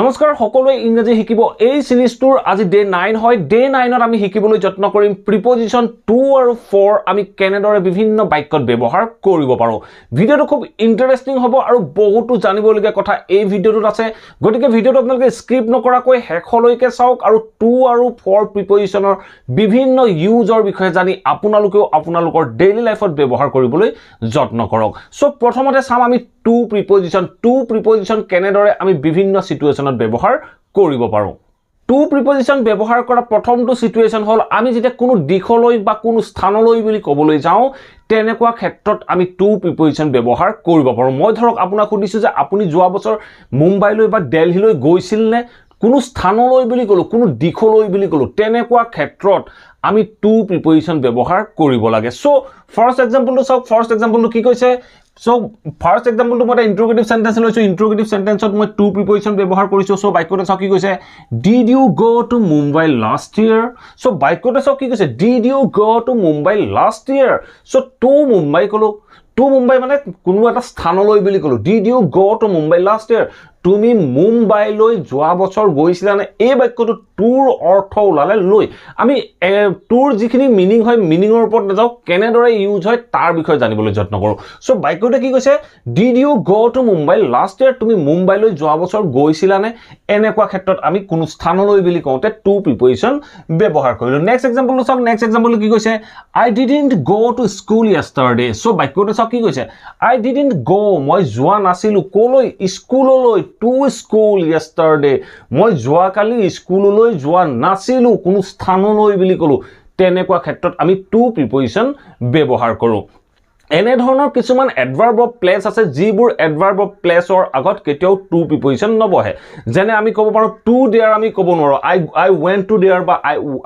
নমস্কাৰ সকলোৱে ইংৰাজী শিকিব এই সিৰিজটোৰ আজি ডে 9 হয় ডে 9ত আমি শিকিবলৈ যত্ন কৰিম প্ৰিপজিশন 2 আৰু 4 আমি কেনেদৰে বিভিন্ন বাক্যত ব্যৱহাৰ কৰিব পাৰো ভিডিওটো খুব ইন্টাৰেষ্টিং হ'ব আৰু বহুতো জানিবলগীয়া কথা এই ভিডিওটোত আছে গতিকে ভিডিওটো আপোনালোকে স্কিপ নকৰাকৈ শেষলৈকে চাওক আৰু 2 আৰু 4 প্ৰিপজিশনৰ বিভিন্ন ইউজৰ বিষয়ে জানি আপোনালোকেও আপোনালোকৰ ডেইলি লাইফত ব্যৱহাৰ কৰিবলৈ যত্ন কৰক সো প্ৰথমতে চাম আমি 2 প্ৰিপজিশন কেনেদৰে আমি বিভিন্ন সিচুৱেচনত ব্যৱহাৰ কৰিব পাৰো 2 প্ৰিপজিশন ব্যৱহাৰ কৰা প্ৰথমটো সিচুৱেচন হল আমি যেতিয়া কোনো দিশলৈ বা কোনো স্থানলৈ বুলি ক'বলৈ যাওঁ তেনেকুৱা ক্ষেত্ৰত আমি 2 প্ৰিপজিশন ব্যৱহাৰ কৰিব পাৰো মই ধৰক আপোনাক সুধিছো যে আপুনি যোৱা বছৰ মুম্বাইলৈ বা দিল্লীলৈ গৈছিল নে কোনো স্থানলৈ বুলি ক'লো কোনো দিশলৈ বুলি ক'লো তেনেকুৱা ক্ষেত্ৰত আমি 2 প্ৰিপজিশন ব্যৱহাৰ কৰিব লাগে সো ফাৰ্স্ট এক্সাম্পলটো চাওক ফাৰ্স্ট এক্সাম্পলটো কি কৈছে So first example to mota interrogative sentence loiso interrogative sentence ot moi 2 preposition ব্যবহার কৰিছো so বাক্যটো চাও কি কৈছে did you go to Mumbai last year so বাক্যটো চাও কি কৈছে did you go to Mumbai last year so to Mumbai কলো to Mumbai মানে কোনো এটা স্থানলৈ বুলি কলো did you go to Mumbai last year তুমি মুম্বাই লৈ যোৱা বছৰ গৈছিলা নে এই বাক্যটো টুৰ অৰ্থ ওলালে লৈ আমি টুৰ যিখিনি মিনিং হয় মিনিংৰ ওপৰত নাযাও কেনেদৰে ইউজ হয় তাৰ বিষয়ে জানিবলৈ যত্ন কৰো সো বাক্যটো কি কৈছে did you go to Mumbai last year তুমি মুম্বাই লৈ যোৱা বছৰ গৈছিলা নে এনেকুৱা ক্ষেত্ৰত আমি কোনো স্থানলৈ বুলি কওঁতে টু প্ৰিপজিশন ব্যৱহাৰ কৰিলো নেক্সট এক্সাম্পলটো চাওক নেক্সট এক্সাম্পলটো কি কৈছে I didn't go to school yesterday so বাক্যটো চাওক কি কৈছে আই ডিডন্ট গো মই যোৱা নাছিলো কলৈ স্কুললৈ to school yesterday মই যোৱা কালি স্কুললৈ যোৱা নাছিলো কোনো স্থানলৈ বুলি কলো তেনেকুৱা ক্ষেত্ৰত আমি টু প্ৰিপজিশন ব্যৱহাৰ কৰো এনে ধৰণৰ কিছুমান এডভাৰ্ব অফ প্লেস আছে যিবোৰ এডভাৰ্ব অফ প্লেসৰ আগত কেতিয়াও টু প্ৰিপজিশন নবহে যেনে আমি ক'ব পাৰো টু দেয়াৰ আমি ক'ব নোৱাৰো আই went to there বা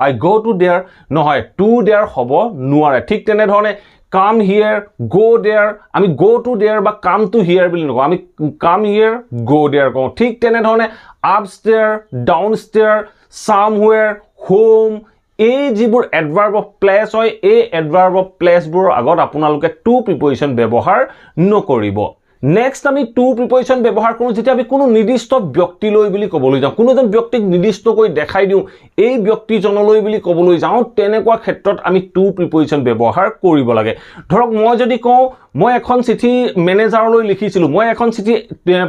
I go to there নহয় টু দেয়াৰ হ'ব নোৱাৰে ঠিক তেনে ধৰণে come here go there আমি go to there বা come to here বুলি নকওঁ আমি come here go there কওঁ ঠিক তেনে ধৰণে upstairs downstairs somewhere home এই যিবোৰ এডভাৰ্ব অফ প্লেস হয় এই এডভাৰ্ব অফ প্লেস বোৰ আগত আপোনালোকে টু প্ৰিপজিশন ব্যৱহাৰ নকৰিব নেক্সট আমি টু প্ৰিপজিশন ব্যৱহাৰ কৰো যেতিয়া আমি কোনো নিৰ্দিষ্ট ব্যক্তিলৈ বুলি ক'বলৈ যাওঁ কোনো এজন ব্যক্তিক নিৰ্দিষ্টকৈ দেখাই দিওঁ এই ব্যক্তিজনলৈ বুলি ক'বলৈ যাওঁ তেনেকুৱা ক্ষেত্ৰত আমি টু প্ৰিপজিশন ব্যৱহাৰ কৰিব লাগে ধৰক মই যদি কওঁ মই এখন চিঠি মেনেজাৰলৈ লিখিছিলো মই এখন চিঠি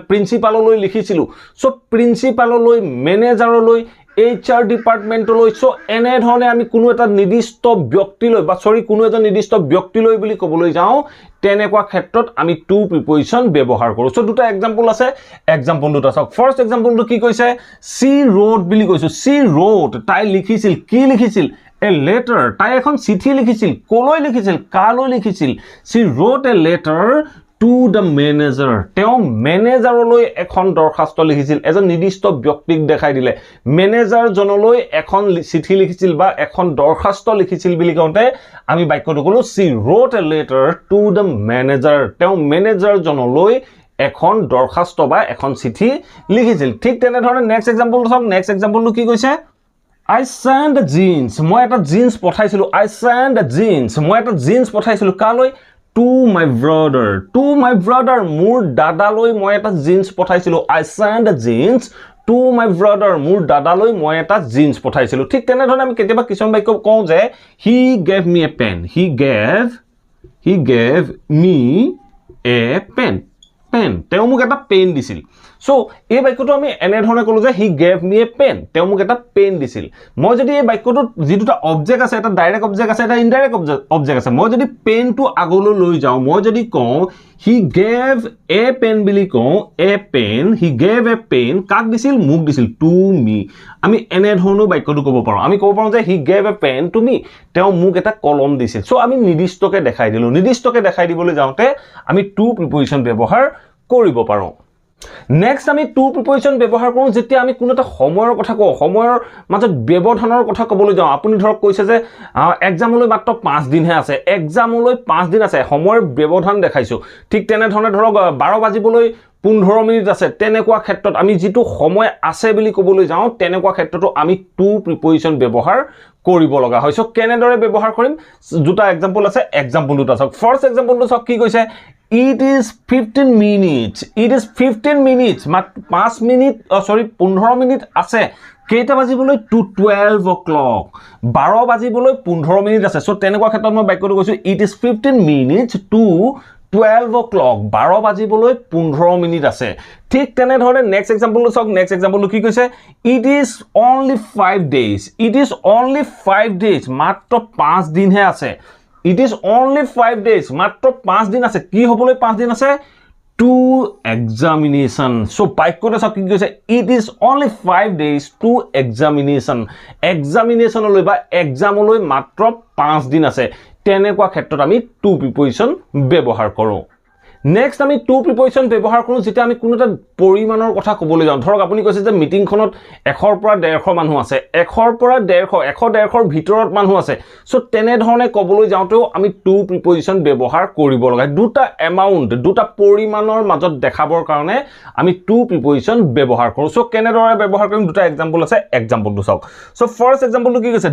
প্ৰিন্সিপাললৈ লিখিছিলো সো প্ৰিন্সিপাললৈ মেনেজাৰলৈ HR ডিপাৰ্টমেন্টলৈ সো এনে ধৰণে আমি কোনো এটা নিৰ্দিষ্ট ব্যক্তিলৈ বা কোনো এটা নিৰ্দিষ্ট ব্যক্তিলৈ বুলি ক'বলৈ যাওঁ তেনেকুৱা ক্ষেত্ৰত আমি টু প্ৰিপজিশন ব্যৱহাৰ কৰো সো দুটা এক্সাম্পল আছে এক্সাম্পল দুটা চাওক ফাৰ্স্ট এক্সাম্পলটো কি কৈছে she wrote বুলি কৈছো she wrote তাই লিখিছিল কি লিখিছিল a letter তাই এখন চিঠি লিখিছিল কলৈ লিখিছিল কালৈ লিখিছিল she wrote a letter to the manager তেও মেনেজাৰলৈ এখন দৰখাস্ত লিখিছিল এজন নিৰ্দিষ্ট ব্যক্তিক দেখাই দিলে মেনেজাৰ জনলৈ এখন চিঠি লিখিছিল বা এখন দৰখাস্ত লিখিছিল বুলি কওঁতে আমি বাক্যটো কলো she wrote a letter to the manager তেও মেনেজাৰ জনলৈ এখন দৰখাস্ত বা এখন চিঠি লিখিছিল ঠিক তেনে ধৰণে নেক্সট এক্সাম্পলটো চাওক নেক্সট এক্সাম্পলটো কি কৈছে I sent a jeans মই এটা jeans পঠাইছিলো I sent a jeans মই এটা জিন্স পঠাইছিলো কালৈ to my brother মোৰ দাদালৈ মই এটা jeans পঠাইছিলো I sent a jeans to my brother মোৰ দাদালৈ মই এটা জিন্স পঠাইছিলো ঠিক তেনে ধৰণে আমি কেতিয়াবা কিছুমান বাক্য কওঁ যে he gave me a pen he gave me a pen তেও মোক এটা পেন দিছিল সো এই বাক্যটো আমি এনে ধৰণে কলো যে he gave me a pen তেও মোক এটা পেন দিছিল মই যদি এই বাক্যটো যেটা অবজেক্ট আছে এটা ডাইৰেক্ট অবজেক্ট আছে এটা ইনডাইৰেক্ট অবজেক্ট আছে মই যদি পেনটো আগলৈ লৈ যাওঁ মই যদি কওঁ he gave a pen বুলি কওঁ a pen he gave a pen কাক দিছিল মোক দিছিল to me আমি এনে ধৰণৰ বাক্যটো ক'ব পাৰো আমি ক'ব পাৰো যে he gave a pen to me তেও মোক এটা কলম দিছিল সো আমি নিৰ্দিষ্টকে দেখাই দিলো নিৰ্দিষ্টকে দেখাই দিবলৈ যাওঁতে আমি টু প্ৰিপজিশন ব্যৱহাৰ কৰিব পাৰো নেক্সট আমি টু প্ৰিপজিশন ব্যৱহাৰ কৰো যেতিয়া আমি কোনো এটা সময়ৰ কথা কওঁ সময়ৰ মাজত ব্যৱধানৰ কথা ক'বলৈ যাওঁ আপুনি ধৰক কৈছে যে এক্সামলৈ মাত্ৰ 5 দিনহে আছে এক্সামলৈ 5 দিন আছে সময়ৰ ব্যৱধান দেখাইছো ঠিক তেনে ধৰণে ধৰক 12 বাজিবলৈ 15 মিনিট আছে তেনেকুৱা ক্ষেত্ৰত আমি যেটো সময় আছে বুলি ক'বলৈ যাওঁ তেনেকুৱা ক্ষেত্ৰটো আমি টু প্ৰিপজিশন ব্যৱহাৰ কৰিব লগা হয় সো কেনেদৰে ব্যৱহাৰ কৰিম দুটা এক্সাম্পল আছে এক্সাম্পল দুটা চাওক ফাৰ্স্ট এক্সাম্পলটো চাওক কি কৈছে It is 15 minutes. It is 15 minutes. 5 minute sorry 15 minute আছে কেইটা বাজিবলৈ টু 12 o'clock 12 বাজিবলৈ 15 মিনিট আছে সো তেনেকুৱা ক্ষেত্ৰত মই বাক্যটো কৈছো it is 15 minutes to 12 o'clock 12 বাজিবলৈ 15 minute আছে ঠিক তেনে ধৰণে নেক্সট এক্সাম্পলটো চাওক নেক্সট এক্সাম্পলটো কি কৈছে it is only 5 days it is only 5 days মাত্ৰ 5 দিন হে আছে it is only 5 days মাত্ৰ 5 দিন আছে কি হ'বলৈ 5 দিন আছে to examination so বাক্যটো চাওক কি কৈছে it is only 5 days to examination examination লৈ বা exam লৈ মাত্ৰ 5 দিন আছে তেনেকুৱা ক্ষেত্ৰত আমি to preposition ব্যৱহাৰ কৰো নেক্সট আমি to preposition ব্যৱহাৰ কৰো যেটা আমি কোনো এটা পৰিমাণৰ কথা ক'বলৈ যাওঁ ধৰক আপুনি কৈছে যে মিটিংখনত 100 পৰা 150 মানুহ আছে 100 পৰা 150 150 ভিতৰত মানুহ আছে সো তেনে ধৰণে ক'বলৈ যাওঁতেও আমি to preposition ব্যৱহাৰ কৰিব লগা দুটা এমাউন্ট দুটা পৰিমাণৰ মাজত দেখাবৰ কাৰণে আমি to preposition ব্যৱহাৰ কৰো সো কেনেদৰে ব্যৱহাৰ কৰিম দুটা এক্সাম্পল আছে এক্সাম্পলটো চাওক সো ফাৰ্স্ট এক্সাম্পলটো কি কৈছে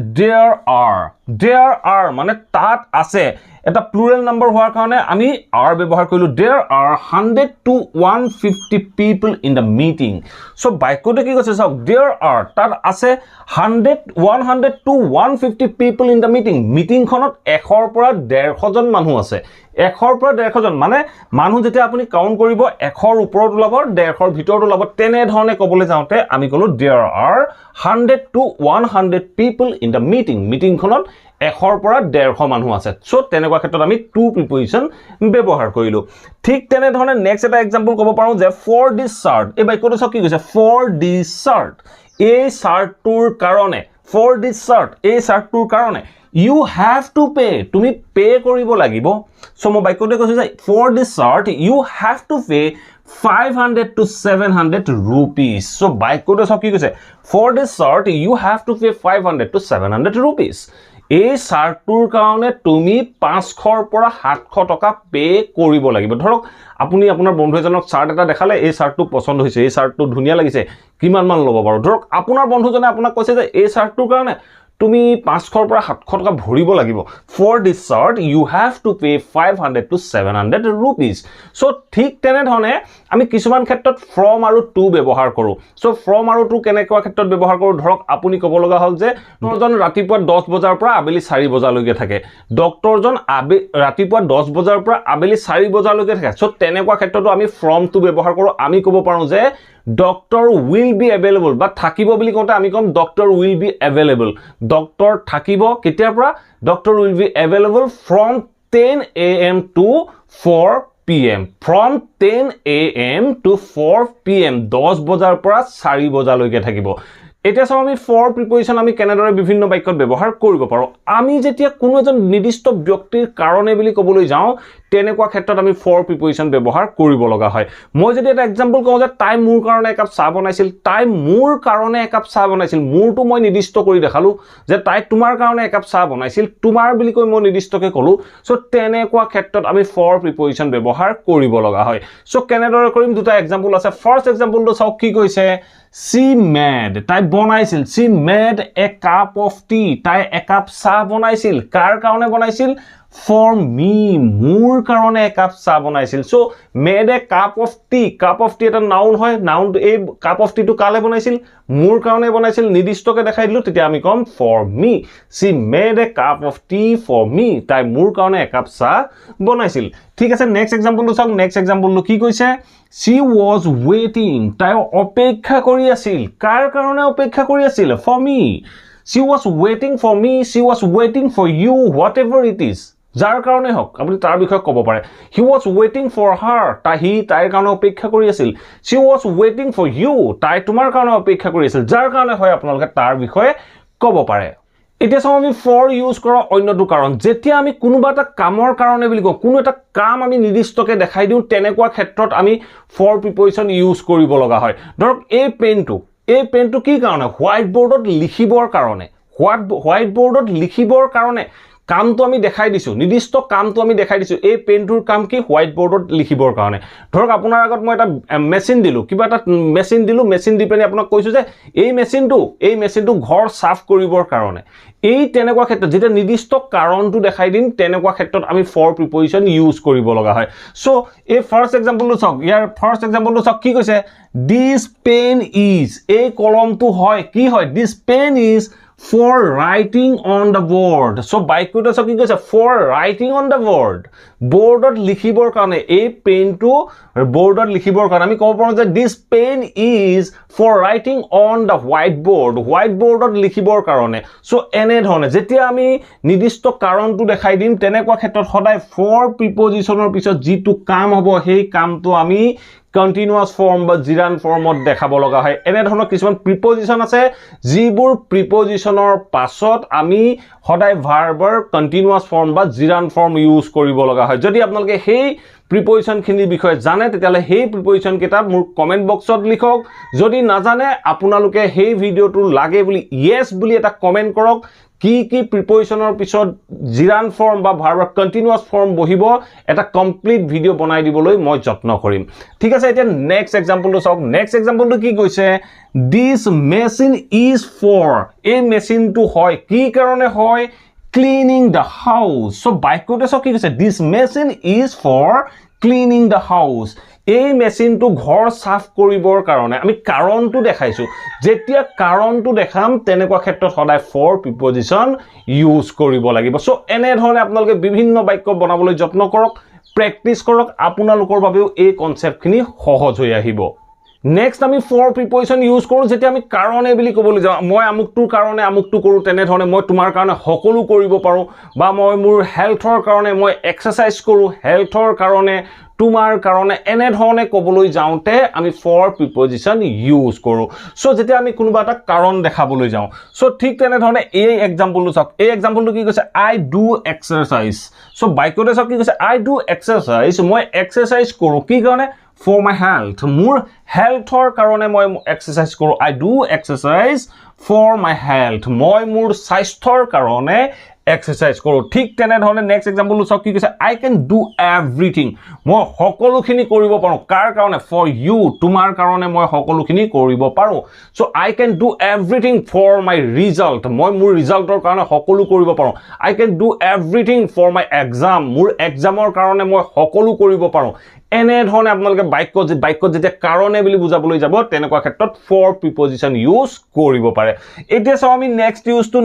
there are মানে তাত আছে এটা প্লুৰেল নাম্বাৰ হোৱাৰ কাৰণে আমি are ব্যৱহাৰ কৰিলো there are 100 to 150 people in the meeting so বাক্যটো কি কৈছে চাওক there are তাত আছে 100 to 150 people in the meeting মিটিংখনত 100 পৰা 150 জন মানুহ আছে 100 পৰা 150 জন মানে মানুহ যেতিয়া আপুনি কাউন্ট কৰিব 100 ওপৰত ওলাব 150 ভিতৰত ওলাব তেনে ধৰণে ক'বলৈ যাওঁতে আমি কলো there are 100 to 100 people in the meeting মিটিংখনত 100 পৰা 150 মানুহ আছে সো তেনেকুৱা ক্ষেত্ৰত আমি to preposition ব্যৱহাৰ কৰিলো ঠিক তেনে ধৰণে নেক্সট এটা এক্সাম্পল ক'ব পাৰো যে for this shirt এই বাক্যটো চাওক কি কৈছে for this shirt এই শাৰ্টটোৰ কাৰণে for this shirt এই শাৰ্টটোৰ কাৰণে you have to pay তুমি পে কৰিব লাগিব সো মই বাক্যটো কৈছো যে for this shirt you have to pay 500 to 700 rupees so বাক্যটো চাওক কি কৈছে for this shirt you have to pay 500 to 700 rupees এই শাৰ্টটোৰ কাৰণে তুমি 500 পৰা 700 টকা পে কৰিব লাগিব ধৰক আপুনি আপোনাৰ বন্ধু এজনক শাৰ্ট এটা দেখালে এই শাৰ্টটো পছন্দ হৈছে এই শাৰ্টটো ধুনিয়া লাগিছে কিমান মান ল'ব বাৰু ধৰক আপোনাৰ বন্ধুজনে আপোনাক কৈছে যে এই শাৰ্টটোৰ কাৰণে তুমি 500 পৰা 700 টকা ভৰিব লাগিব for this shirt you have to pay 500 to 700 rupees so ঠিক তেনে ধৰণে আমি কিছুমান ক্ষেত্ৰত from আৰু to ব্যৱহাৰ কৰো so from আৰু to কেনেকুৱা ক্ষেত্ৰত ব্যৱহাৰ কৰো ধৰক আপুনি ক'ব লগা হ'ল যে ডক্টৰজন ৰাতিপুৱা 10 বজাৰ পৰা আবেলি 4 বজালৈকে থাকে ডক্টৰজন ৰাতিপুৱা 10 বজাৰ পৰা আবেলি 4 বজালৈকে থাকে so তেনেকুৱা ক্ষেত্ৰতো আমি from to ব্যৱহাৰ কৰো আমি ক'ব পাৰো যে doctor will be available বা থাকিব বুলি কওঁতে আমি কম doctor will be available doctor থাকিব কেতিয়াৰ পৰা doctor will be available from 10 am to 4 pm from 10 am to 4 pm 10 বজাৰ পৰা 4 বজালৈকে থাকিব এতিয়া চাও আমি for preposition আমি কেনেদৰে বিভিন্ন বাক্যত ব্যৱহাৰ কৰিব পাৰো আমি যেতিয়া কোনো এজন নিৰ্দিষ্ট ব্যক্তিৰ কাৰণে বুলি ক'বলৈ যাওঁ তেনেকুৱা ক্ষেত্ৰত আমি for preposition ব্যৱহাৰ কৰিব লগা হয় মই যদি এটা এক্সাম্পল কওঁ যে তাই মোৰ কাৰণে একাপ চাহ বনাইছিল তাই মোৰ কাৰণে একাপ চাহ বনাইছিল মোৰটো মই নিৰ্দিষ্ট কৰি দেখালো যে তাই তোমাৰ কাৰণে একাপ চাহ বনাইছিল তোমাৰ বুলি কৈ মই নিৰ্দিষ্টকে ক'লো সো তেনেকুৱা ক্ষেত্ৰত আমি for preposition ব্যৱহাৰ কৰিব লগা হয় সো কেনেদৰে কৰিম দুটা এক্সাম্পল আছে ফাৰ্স্ট এক্সাম্পলটো চাওক কি কৈছে she made তাই বনাইছিল she made a cup of tea তাই একাপ চাহ বনাইছিল কাৰ কাৰণে বনাইছিল for me মোৰ কাৰণে একাপ চাহ বনাইছিল so made a cup of tea এটা নাউন হয় নাউন এই cup of tea টো কালে বনাইছিল মোৰ কাৰণে বনাইছিল নিৰ্দিষ্টকে দেখাই দিলো তেতিয়া আমি কম for me she made a cup of tea for me তাই মোৰ কাৰণে একাপ চাহ বনাইছিল ঠিক আছে নেক্সট এক্সাম্পলটো চাওক নেক্সট এক্সাম্পলটো কি কৈছে she was waiting তাই অপেক্ষা কৰি আছিল কাৰ কাৰণে অপেক্ষা কৰি আছিল for me she was waiting for me she was waiting for you whatever it is যাৰ কাৰণে হক আপুনি তাৰ বিষয়ে ক'ব পাৰে he was waiting for her তাইৰ কাৰণে অপেক্ষা কৰি আছিল she was waiting for you তাই তোমাৰ কাৰণে অপেক্ষা কৰি আছিল যাৰ কাৰণে হয় আপোনালোকে তাৰ বিষয়ে ক'ব পাৰে এতিয়া চাও আমি for ইউজ কৰা অন্যটো কাৰণ যেতিয়া আমি কোনোবা এটা কামৰ কাৰণে বুলি কওঁ কোনো এটা কাম আমি নিৰ্দিষ্টকে দেখাই দিও তেনেকুৱা ক্ষেত্ৰত আমি for preposition ইউজ কৰিব লগা হয় ধৰক এই পেনটো কি কাৰণে হোৱাইট বোৰ্ডত লিখিবৰ কাৰণে হোৱাইট বোৰ্ডত লিখিবৰ কাৰণে কামটো আমি দেখাই দিছো নিৰ্দিষ্ট কামটো আমি দেখাই দিছো এই পেনটোৰ কাম কি হোৱাইট বোৰ্ডত লিখিবৰ কাৰণে ধৰক আপোনাৰ আগত মই এটা মেচিন দিলো কিবা এটা মেচিন দিলো মেচিন দি পেনি আপোনাক কৈছো যে এই মেচিনটো ঘৰ সাফ কৰিবৰ কাৰণে এই তেনেকুৱা ক্ষেত্ৰত যেটা নিৰ্দিষ্ট কাৰণটো দেখাই দিম তেনেকুৱা ক্ষেত্ৰত আমি for preposition ইউজ কৰিব লগা হয় সো এই ফাৰ্স্ট এক্সাম্পলটো চাওক ইয়াৰ ফাৰ্স্ট এক্সাম্পলটো চাওক কি কৈছে this pen is এই কলমটো হয় কি হয় this pen is for writing on the board so বাক্যটো চাওক কি কৈছে for writing on the board boardত লিখিবৰ কাৰণে এই পেনটো boardত লিখিবৰ কাৰণে আমি ক'ব পাৰো যে this pen is for writing on the whiteboardত লিখিবৰ কাৰণে so এনে ধৰণে যেতিয়া আমি নিৰ্দিষ্ট কাৰণটো দেখাই দিম তেনেকুৱা ক্ষেত্ৰত সদায় for prepositionৰ পিছত যিটো কাম হ'ব সেই কামটো আমি continuous form বা gerund formত দেখাব লগা হয় এনে ধৰণৰ কিছুমান preposition আছে যিবোৰ prepositionৰ পাছত আমি সদায় ভাৰ্বৰ continuous form বা gerund form ইউজ কৰিব লগা হয় যদি আপোনালোকে সেই preposition খিনিৰ বিষয়ে জানে তেতিয়ালে সেই preposition কেটা মোৰ কমেন্ট বক্সত লিখক যদি নাজানে আপোনালোকে সেই ভিডিওটো লাগে বুলি yes বুলি এটা কমেন্ট কৰক কি prepositionৰ পিছত gerund form বা ভাৰ্বৰ continuous form বহিব এটা কমপ্লিট ভিডিও বনাই দিবলৈ মই যত্ন কৰিম ঠিক আছে এতিয়া নেক্সট এক্সাম্পলটো চাওক নেক্সট এক্সাম্পলটো কি কৈছে this machine is for এই মেচিনটো হয় কি কাৰণে হয় cleaning the house so বাক্যটো চাওক কি কৈছে this machine is for cleaning the house এই মেচিনটো ঘৰ সাফ কৰিবৰ কাৰণে আমি কাৰণটো দেখাইছো যেতিয়া কাৰণটো দেখাম তেনেকুৱা ক্ষেত্ৰত সদায় for preposition ইউজ কৰিব লাগিব সো এনে ধৰণে আপোনালোকে বিভিন্ন বাক্য বনাবলৈ যত্ন কৰক প্ৰেক্টিস কৰক আপোনালোকৰ বাবেও এই কনসেপ্টখিনি সহজ হৈ আহিব নেক্সট আমি for preposition ইউজ কৰো যেতিয়া আমি কাৰণে বুলি ক'বলৈ যাওঁ মই আমুকটোৰ কাৰণে আমুকটো কৰো তেনে ধৰণে মই তোমাৰ কাৰণে সকলো কৰিব পাৰো বা মই মোৰ হেলথৰ কাৰণে মই এক্সাৰসাইজ কৰো হেলথৰ কাৰণে তোমাৰ কাৰণে এনে ধৰণে ক'বলৈ যাওঁতে আমি for preposition ইউজ কৰো সো যেতিয়া আমি কোনোবা এটা কাৰণ দেখাবলৈ যাওঁ সো ঠিক তেনে ধৰণে এই এক্সাম্পলটো চাওক এই এক্সাম্পলটো কি কৈছে I do exercise সো বাক্যটো চাওক কি কৈছে I do exercise মই এক্সাৰসাইজ কৰো কি কাৰণে for my health মোৰ হেলথৰ কাৰণে মই এক্সাৰসাইজ কৰো I do exercise for my health মই মোৰ স্বাস্থ্যৰ কাৰণে এক্সাৰসাইজ কৰো ঠিক তেনে ধৰণে নেক্সট এক্সাম্পলটো চাওক কি কৈছে I can do everything মই সকলোখিনি কৰিব পাৰো কাৰ কাৰণে for you তোমাৰ কাৰণে মই সকলোখিনি কৰিব পাৰো so I can do everything for my result মই মোৰ ৰিজাল্টৰ কাৰণে সকলো কৰিব পাৰো I can do everything for my exam মোৰ এক্সামৰ কাৰণে মই সকলো কৰিব পাৰো এনে ধৰণে আপোনালোকে বাক্য যেতিয়া কাৰণে বুলি বুজাবলৈ যাব তেনেকুৱা ক্ষেত্ৰত for preposition ইউজ কৰিব পাৰে এতিয়া চাও আমি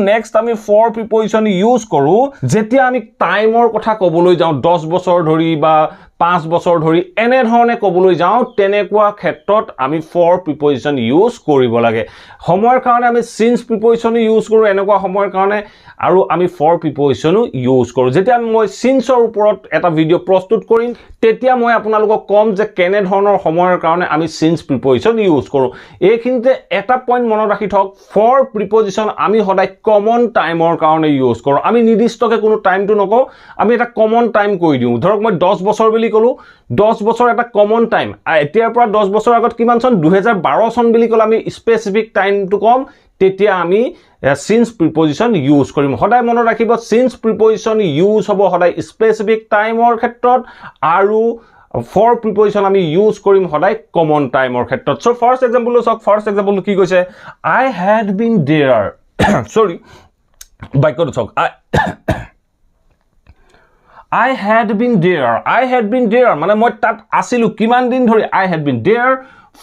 নেক্সট আমি for preposition ইউজ কৰো যেতিয়া আমি টাইমৰ কথা ক'বলৈ যাওঁ 10 বছৰ ধৰি বা 5 বছৰ ধৰি এনে ধৰণে ক'বলৈ যাওঁ তেনেকুৱা ক্ষেত্ৰত আমি for preposition ইউজ কৰিব লাগে সময়ৰ কাৰণে আমি since preposition ইউজ কৰো এনেকুৱা সময়ৰ কাৰণে আৰু আমি for preposition ইউজ কৰো যেতিয়া মই sinceৰ ওপৰত এটা ভিডিও প্ৰস্তুত কৰিম তেতিয়া মই আপোনালোকক কম যে কেনে ধৰণৰ সময়ৰ কাৰণে আমি since preposition ইউজ কৰো এইখিনিতে এটা পইণ্ট মনত ৰাখি থওক for preposition আমি সদায় কমন টাইমৰ কাৰণে ইউজ কৰো আমি নিৰ্দিষ্টকে কোনো টাইমটো নকওঁ আমি এটা কমন টাইম কৈ দিও ধৰক মই 10 বছৰ বুলি কলো 10 বছৰ এটা কমন টাইম এতিয়াৰ পৰা 10 বছৰ আগত কিমান চন 2012 চন বুলি কলে আমি স্পেসিফিক টাইমটো কম তেতিয়া আমি since preposition ইউজ কৰিম সদায় মনত ৰাখিব since preposition ইউজ হ'ব সদায় স্পেসিফিক টাইমৰ ক্ষেত্ৰত আৰু for preposition আমি ইউজ কৰিম সদায় কমন টাইমৰ ক্ষেত্ৰত সো ফাৰ্স্ট এক্সাম্পলটো চাওক ফাৰ্স্ট এক্সাম্পলটো কি কৈছে I had been there sorry বাক্যটো চাওক I had been there মানে মই তাত আছিলো কিমান দিন ধৰি I had been there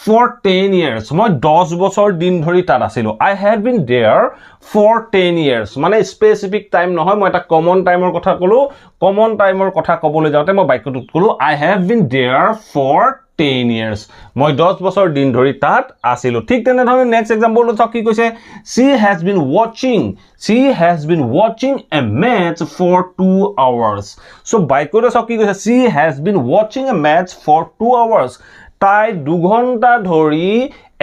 for 10 years মই 10 বছৰ দিন ধৰি তাত আছিলো I had been there for 10 years মানে স্পেসিফিক টাইম নহয় মই এটা কমন টাইমৰ কথা কলো কমন টাইমৰ কথা ক'বলৈ যাওঁতে মই বাক্যটোত কলো I have been there for 10 years মই 10 বছৰ দিন ধৰি তাত আছিলো ঠিক তেনে ধৰণে নেক্সট এক্সাম্পলটো চাওক কি কৈছে she has been watching a match for 2 hours so বাক্যটো চাওক কি কৈছে she has been watching a match for 2 hours তাই 2 ঘণ্টা ধৰি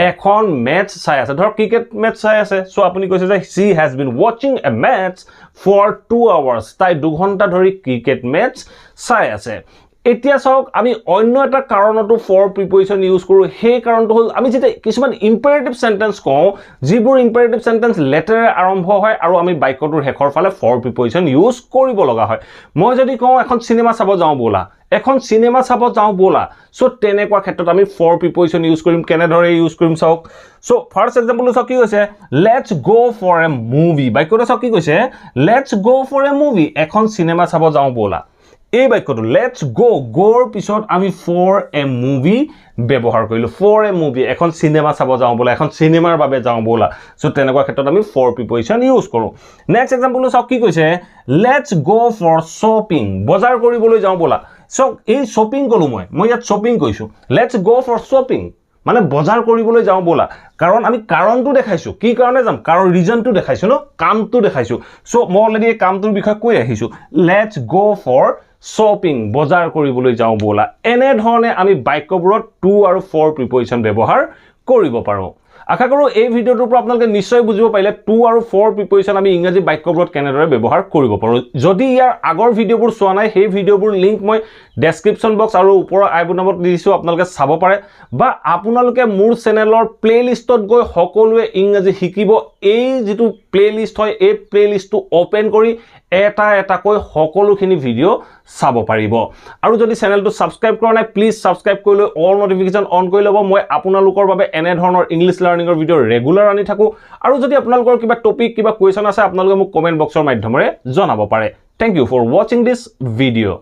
এখন ম্যাচ চাই আছে ধৰ ক্ৰিকেট ম্যাচ চাই আছে সো আপুনি কৈছে যে she has been watching a match for 2 hours তাই 2 ঘণ্টা ধৰি ক্ৰিকেট ম্যাচ চাই আছে এতিয়া চাওক আমি অন্য এটা কাৰণতো ফৰ প্ৰিপজিশন ইউজ কৰো সেই কাৰণটো হল আমি যেতে কিছুমান ইম্পেৰেটিভ সেন্টেন্স কওঁ যিবোৰ ইম্পেৰেটিভ সেন্টেন্স লেটাৰে আৰম্ভ হয় আৰু আমি বাক্যটোৰ শেষৰ ফালে ফৰ প্ৰিপজিশন ইউজ কৰিব লগা হয় মই যদি কওঁ এখন সিনেমা চাব যাওঁ বলা এখন সিনেমা চাব যাওঁ বলা সো তেনেকুৱা ক্ষেত্ৰত আমি ফৰ প্ৰিপজিশন ইউজ কৰিম কেনেদৰে ইউজ কৰিম চাওক সো ফাৰ্স্ট এক্সাম্পল চাওক কি হৈছে let's go for a movie বাক্যটো চাওক কি কৈছে let's go for a movie এখন সিনেমা চাব যাওঁ বলা এই বাক্যটো লেটস গো গোৰ পিছত আমি ফৰ এ মুভি ব্যৱহাৰ কৰিলো ফৰ এ মুভি এখন সিনেমা চাব যাওঁ বলা এখন সিনেমাৰ বাবে যাওঁ বলা সো তেনেকুৱা ক্ষেত্ৰত আমি ফৰ প্ৰিপজিশন ইউজ কৰো নেক্সট এক্সাম্পল চাওক কি কৈছে লেটস গো ফৰ শ্বপিং বজাৰ কৰিবলৈ যাওঁ বলা সো এই শ্বপিং কলো মই ইয়াত শ্বপিং কৈছো লেটস গো ফৰ শ্বপিং মানে বজাৰ কৰিবলৈ যাওঁ বলা কাৰণ আমি কাৰণটো দেখাইছো কি কাৰণে যাম কাৰণ ৰিজনটো দেখাইছো ন কামটো দেখাইছো সো মই অলৰেডি এই কামটোৰ বিষয়ে কৈ আহিছো লেটস গো ফৰ শ্বপিং বজাৰ কৰিবলৈ যাওঁ বলা এনে ধৰণে আমি বাক্যবোৰত টু আৰু ফৰ প্ৰিপজিশন ব্যৱহাৰ কৰিব পাৰো আশা কৰো এই ভিডিওটোৰ পৰা আপোনালোকে নিশ্চয় বুজিব পাৰিলে টু আৰু ফৰ প্ৰিপজিশন আমি ইংৰাজী বাক্যবোৰত কেনেদৰে ব্যৱহাৰ কৰিব পাৰো যদি ইয়াৰ আগৰ ভিডিওবোৰ চোৱা নাই সেই ভিডিওবোৰ লিংক মই ডেসক্ৰিপচন বক্স আৰু ওপৰৰ আই বুটামত দিছো আপোনালোকে চাব পাৰে বা আপোনালোকে মোৰ চেনেলৰ প্লেলিষ্টত গৈ সকলোৱে ইংৰাজী শিকিব এই যেটো প্লেলিষ্ট হয় এই প্লেলিষ্টটো ওপেন কৰি এটা এটা কৈ সকলোখিনি ভিডিও চাব পাৰিব আৰু যদি চেনেলটো সাবস্ক্ৰাইব কৰা নাই প্লিজ সাবস্ক্ৰাইব কৰি লৈ অল নোটিফিকেশন অন কৰি ল'ব মই আপোনালোকৰ বাবে এনে ধৰণৰ ইংলিশ লাৰ্নিংৰ ভিডিও ৰেগুলাৰ আনি থাকো আৰু যদি আপোনালোকৰ কিবা টপিক কিবা কোৱেশ্চন আছে আপোনালোকে মোক কমেন্ট বক্সৰ মাধ্যমেৰে জনাব পাৰে thank you for watching this video